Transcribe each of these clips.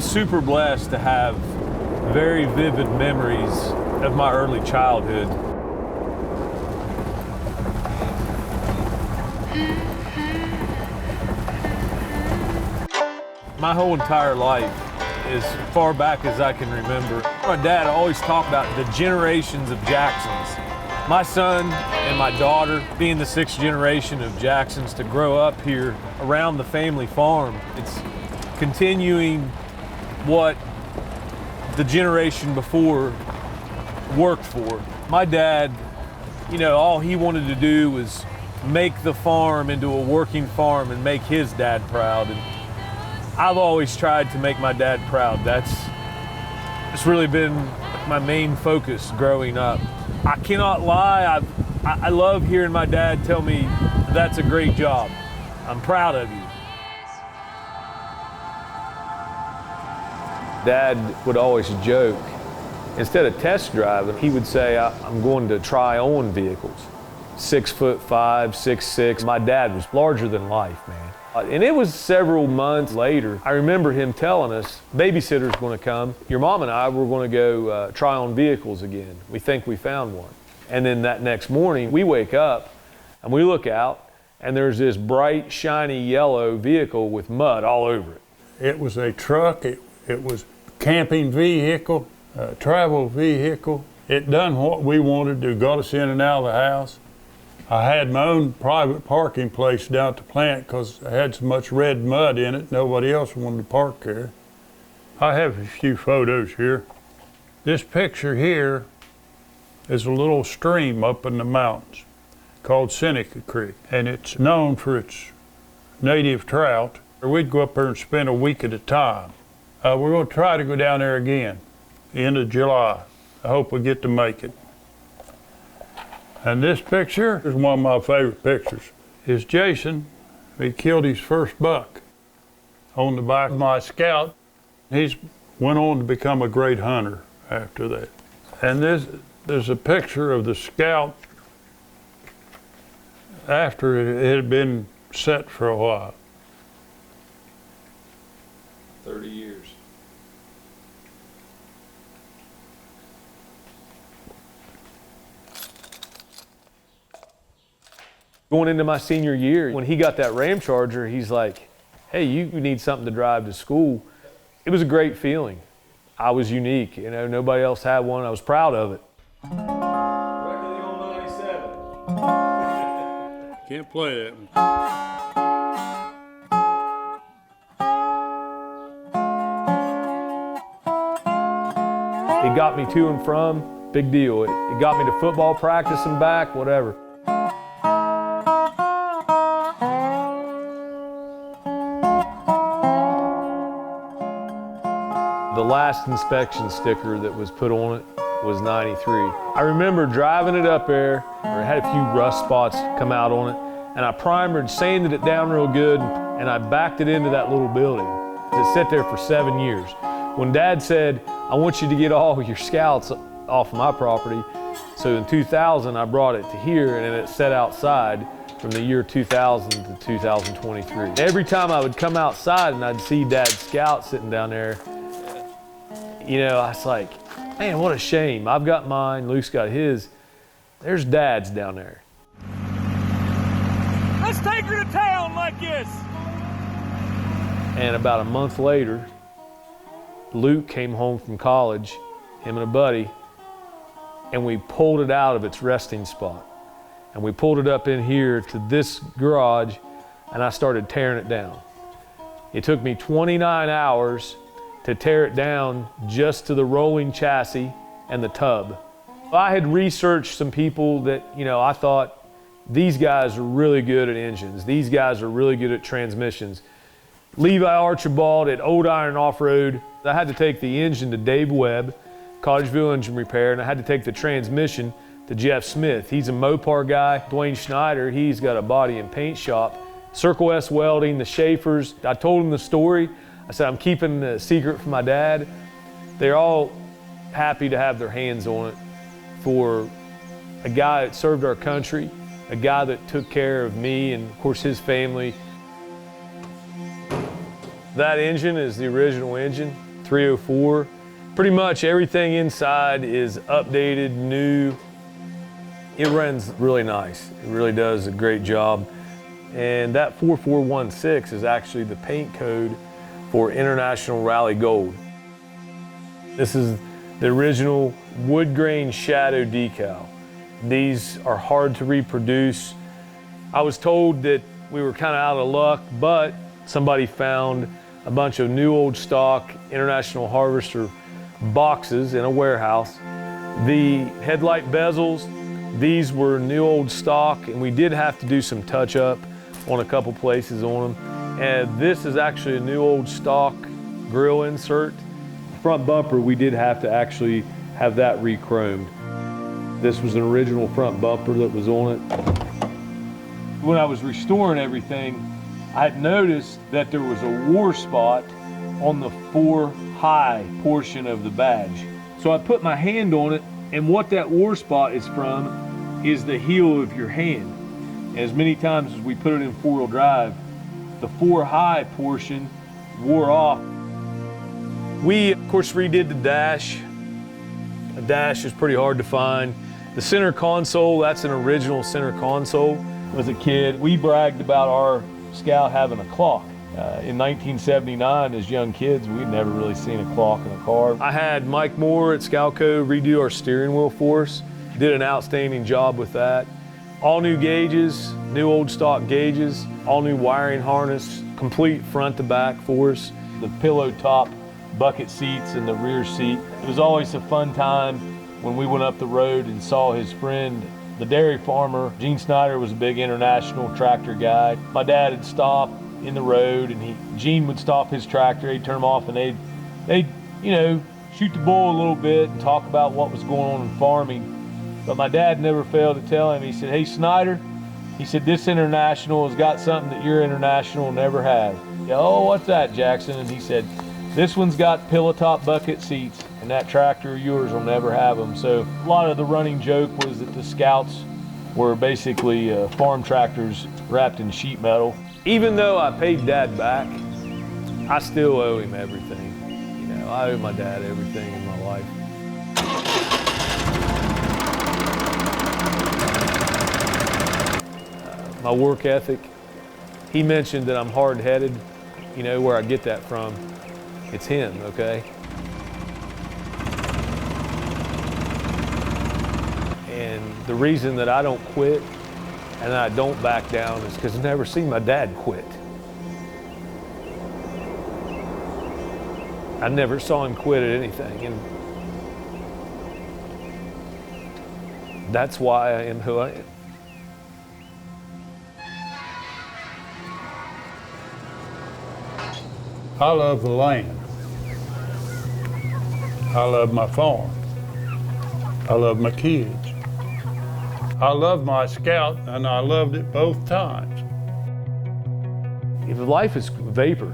super blessed to have very vivid memories of my early childhood. My whole entire life, as far back as I can remember, my dad always talked about the generations of Jacksons. My son and my daughter being the 6th generation of Jacksons to grow up here around the family farm. It's continuing what the generation before worked for. My dad, you know, all he wanted to do was make the farm into a working farm and make his dad proud. And I've always tried to make my dad proud. It's really been my main focus growing up. I cannot lie, I love hearing my dad tell me, "That's a great job. I'm proud of you." Dad would always joke, instead of test driving, he would say, "I'm going to try on vehicles." 6'5", 6'6". My dad was larger than life, man. And it was several months later, I remember him telling us, babysitter's gonna come. Your mom and I were gonna go try on vehicles again. We think we found one. And then that next morning, we wake up and we look out and there's this bright, shiny yellow vehicle with mud all over it. It was a truck, it was a camping vehicle, a travel vehicle. It done what we wanted to, got us in and out of the house. I had my own private parking place down at the plant because I had so much red mud in it, nobody else wanted to park there. I have a few photos here. This picture here is a little stream up in the mountains called Seneca Creek, and it's known for its native trout. We'd go up there and spend a week at a time. We're going to try to go down there again, the end of July. I hope we get to make it. And this picture is one of my favorite pictures. Is Jason. He killed his first buck on the back of my Scout. He's went on to become a great hunter after that. And there's a picture of the Scout after it had been set for a while. 30 years. Going into my senior year, when he got that Ram Charger, he's like, "Hey, you need something to drive to school." It was a great feeling. I was unique, you know, nobody else had one. I was proud of it. Directly on 97. Can't play that one. It got me to and from, big deal. It got me to football practice and back, whatever. The last inspection sticker that was put on it was 93. I remember driving it up there, or it had a few rust spots come out on it, and I primered, sanded it down real good, and I backed it into that little building. It sat there for 7 years. When Dad said, "I want you to get all your Scouts off of my property," so in 2000 I brought it to here, and it sat outside from the year 2000 to 2023. Every time I would come outside and I'd see Dad's Scout sitting down there, you know, I was like, man, what a shame. I've got mine, Luke's got his. There's Dad's down there. Let's take her to town like this. And about a month later, Luke came home from college, him and a buddy, and we pulled it out of its resting spot. And we pulled it up in here to this garage, and I started tearing it down. It took me 29 hours to tear it down just to the rolling chassis and the tub. I had researched some people that, you know, I thought these guys are really good at engines. These guys are really good at transmissions. Levi Archibald at Old Iron Off-Road. I had to take the engine to Dave Webb, Cottageville Engine Repair, and I had to take the transmission to Jeff Smith. He's a Mopar guy. Dwayne Schneider, he's got a body and paint shop. Circle S Welding, the Schaefers. I told them the story. I said, I'm keeping the secret from my dad. They're all happy to have their hands on it for a guy that served our country, a guy that took care of me and, of course, his family. That engine is the original engine 304. Pretty much everything inside is updated, new. It runs really nice. It really does a great job. And that 4416 is actually the paint code for International Rally Gold. This is the original wood grain shadow decal. These are hard to reproduce. I was told that we were kind of out of luck, but somebody found a bunch of new old stock International Harvester boxes in a warehouse. The headlight bezels, these were new old stock, and we did have to do some touch up on a couple places on them. And this is actually a new old stock grill insert. Front bumper, we did have to actually have that re-chromed. This was an original front bumper that was on it. When I was restoring everything, I had noticed that there was a war spot on the 4 high portion of the badge. So I put my hand on it, and what that war spot is from is the heel of your hand. As many times as we put it in 4-wheel drive, the 4 high portion wore off. We, of course, redid the dash. The dash is pretty hard to find. The center console, that's an original center console. As a kid, we bragged about our Scout having a clock. In 1979, as young kids, we'd never really seen a clock in a car. I had Mike Moore at Scoutco redo our steering wheel for us. Did an outstanding job with that. All new gauges, new old stock gauges, all new wiring harness, complete front to back for us. The pillow top bucket seats in the rear seat. It was always a fun time when we went up the road and saw his friend, the dairy farmer. Gene Snyder was a big international tractor guy. My dad would stop in the road, and Gene would stop his tractor, he'd turn him off, and they'd shoot the bull a little bit and talk about what was going on in farming. But my dad never failed to tell him, he said, "Hey Snyder," he said, "this International has got something that your International never had." Yeah, "Oh, what's that, Jackson?" And he said, "This one's got pillow top bucket seats, and that tractor of yours will never have them." So a lot of the running joke was that the Scouts were basically farm tractors wrapped in sheet metal. Even though I paid Dad back, I still owe him everything. You know, I owe my dad everything in my life. My work ethic, he mentioned that I'm hard-headed. You know where I get that from? It's him, okay? And the reason that I don't quit and I don't back down is because I've never seen my dad quit. I never saw him quit at anything, and that's why I am who I am. I love the land. I love my farm. I love my kids. I love my Scout, and I loved it both times. If life is vapor,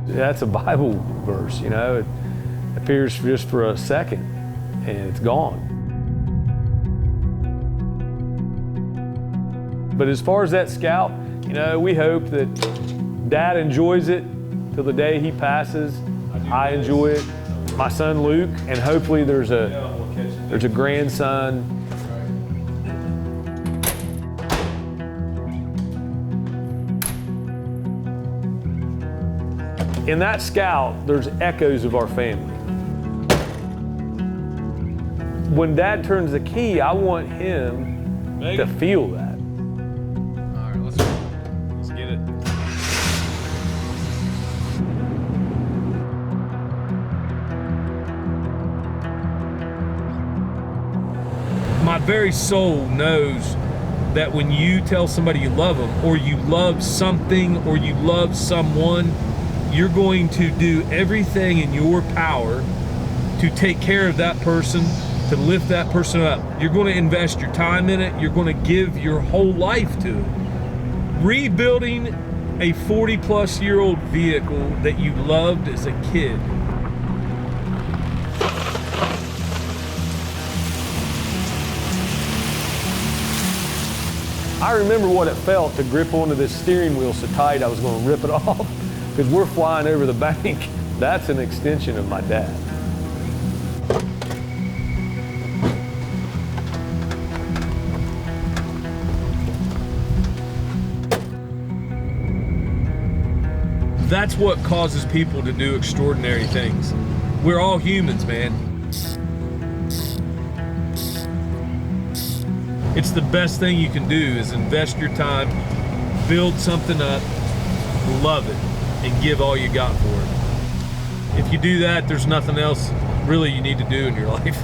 that's a Bible verse, you know. It appears just for a second, and it's gone. But as far as that Scout, you know, we hope that Dad enjoys it till the day he passes. I enjoy it. My son Luke, and hopefully there's a grandson. In that Scout, there's echoes of our family. When Dad turns the key, I want him to feel that. All right, let's get it. My very soul knows that when you tell somebody you love them, or you love something, or you love someone, you're going to do everything in your power to take care of that person, to lift that person up. You're going to invest your time in it. You're going to give your whole life to it. Rebuilding a 40-plus-year-old vehicle that you loved as a kid. I remember what it felt to grip onto this steering wheel so tight I was going to rip it off, because we're flying over the bank. That's an extension of my dad. That's what causes people to do extraordinary things. We're all humans, man. It's the best thing you can do is invest your time, build something up, love it, and give all you got for it. If you do that, there's nothing else really you need to do in your life.